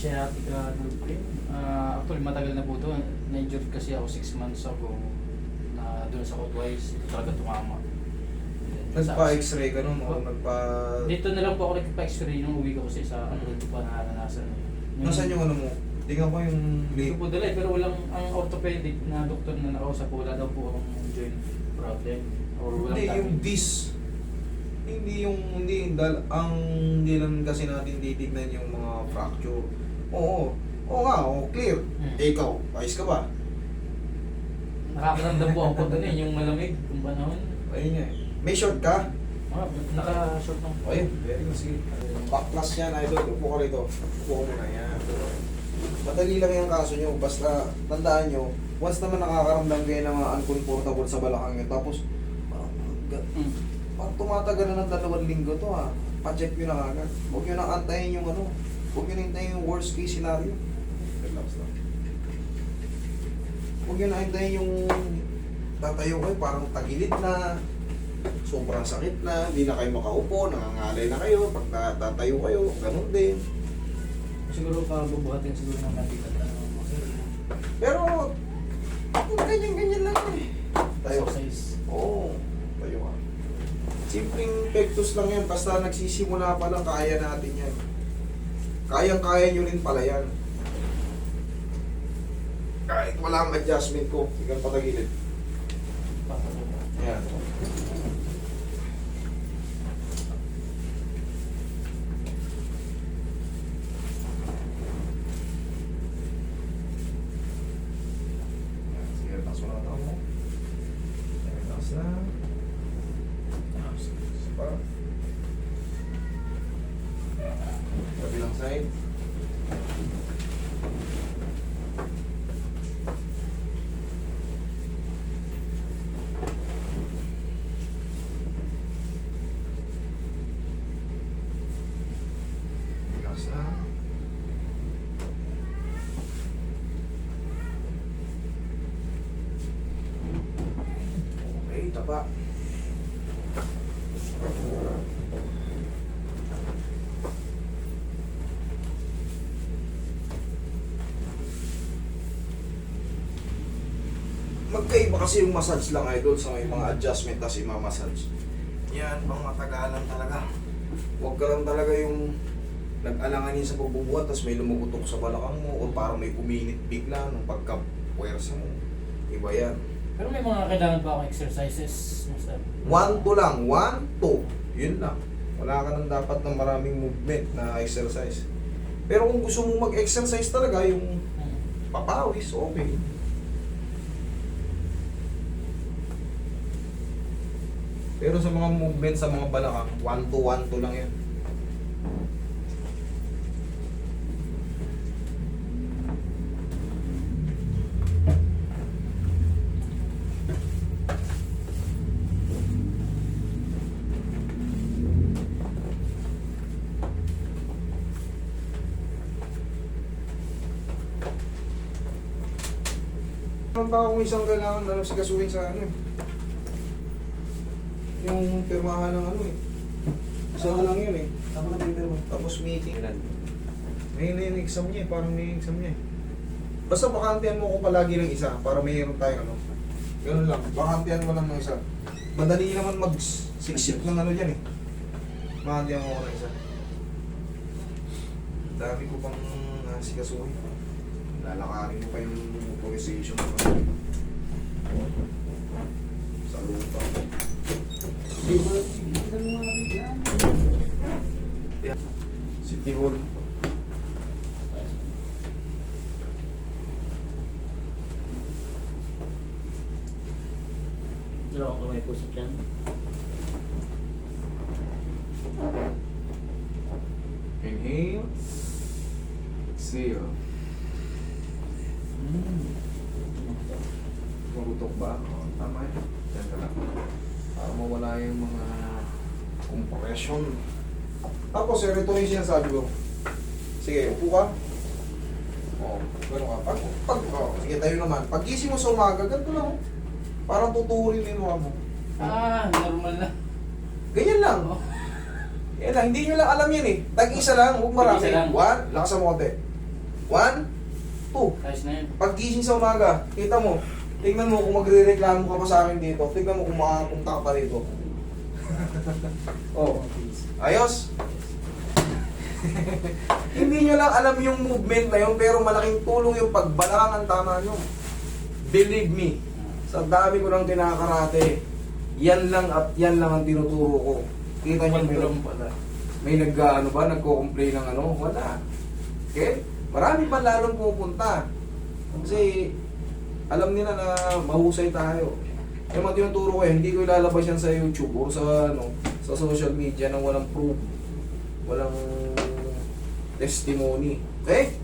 sciatica nerve pain. Actually, matagal na po ito. Na-injured kasi ako 6 months ago na doon sa twice. Ito talaga tumama. Nagpa-x-ray ka nun o Dito na lang po ako nagpa-x-ray nung uwi ko kasi sa abroad ko pa naranasan. Nasaan yung ano mo? Tingnan ko yung Dito po dala pero walang ang orthopedic na doktor na nakausap po, wala daw po akong joint problem. Or walang Hindi, yung damage. disc. Hindi lang kasi natin titignan yung mga fracture. Oo nga, clear. Ikaw, ayos ka ba? Nakakaramdam po ako doon yung malamig kung panahon. Ayun nga eh. May short ka? Naka-short lang. Ayun, very good. Sige. Backclass yan, idol. Upo ka rito. Upo ko muna yan. Madali lang yung kaso nyo. Basta, tandaan nyo, once naman nakakaramdam kayo ng mga uncomfortable sa balakang nyo, tapos, parang tumatagal na ng 2 linggo to ha. Pa-check nyo na agad. Huwag nyo na antayin yung ano. Huwag nyo na antayin yung worst case scenario. Relax lang. Huwag nyo na antayin yung tatayo kayo, parang tagilid na. Sobrang sakit na, hindi na kayo makaupo, nangangalay na kayo, pag natatayo kayo, ganun din. Siguro bubuhatin siguro ng mabigat. Pero, ganyan lang eh. Tayo. Exercise. Oo, tayo ka. Simpleng pectus lang yan, basta nagsisimula pa lang, kaya natin yan. Kayang-kaya nyo rin pala yan. Kahit wala ang adjustment ko, sigang patagilid. Yan. Sige, relax mo na ako. Relax na. Isa pa. Kabilang side. Relax na. Okay, taba. Magkaiba kasi yung massage lang idol sa may mga adjustment tas ima-massage. Yan, pang matagalan talaga. Huwag ka lang talaga yung nag-alanganin sa pagbubuhat tas may lumugutok sa balakang mo o parang may uminit bigla nung pagka-puwersa mo. Iba yan. Pero may mga kailangan pa akong exercises, Master. 1, 2 lang. 1, 2. Yun lang. Wala ka nang dapat ng maraming movement na exercise. Pero kung gusto mo mag-exercise talaga, yung papawis, okay. Pero sa mga movement sa mga balakang, 1, 2, 1, 2 lang yan. Meron pa akong isang kailangan na sigasuhin sa ano eh. Yung pirmahan ng ano eh. Isa na lang yun eh. Tama na pinipirma. Tapos meeting. May exam niya eh. Parang may exam niya eh. Basta bakantihan mo ko palagi ng isa para mayroon tayong ano. Ganun lang. Bakantihan mo lang ng isa. Madali naman mag-siksik ng ano dyan eh. Bakantihan mo ko ng isa. Dami ko pang sigasuhin. Lalakarin mo pa yung motorization mo. Sa lupa. City Hall. Dalawang kamay po sa tiyan. Inhale. Exhale. Marutok ba? Oo, tama yun. Yan ka lang. Para mawala yung mga compression. Tapos, ito yung sinasabi ko. Sige, upo ka. Oo, gano'n ka. Sige, tayo naman. Pag gising mo sa umaga, ganito lang. Parang tuturin yung mukha mo. Normal na. Ganyan lang. Yan lang, hindi nyo lang alam yan eh. Tag-isa lang, huwag marami. Tag-isa lang. 1, lakasan mo konti. 1, 2. Ayos na yun. Pag gising sa umaga, kita mo, tignan mo kung magre-reklamo ka pa sa akin dito, tignan mo kung makapunta ka pa rito. Oh, ayos. Hindi nyo lang alam yung movement na yun, pero malaking tulong yung pagbalakang ang tama nyo. Believe me, sa dami ko ng kinakarate, yan lang at yan lang ang tinuturo ko. Kita nyo Pala. may nag-ano ba, nagko-complain ng ano? Wala. Okay? Marami pa lalong pupunta. Kasi alam nila na mahusay tayo. Yung mga tinuturo ko hindi ko ilalabas yan sa YouTube o sa ano, sa social media nang walang proof, walang testimony. Okay?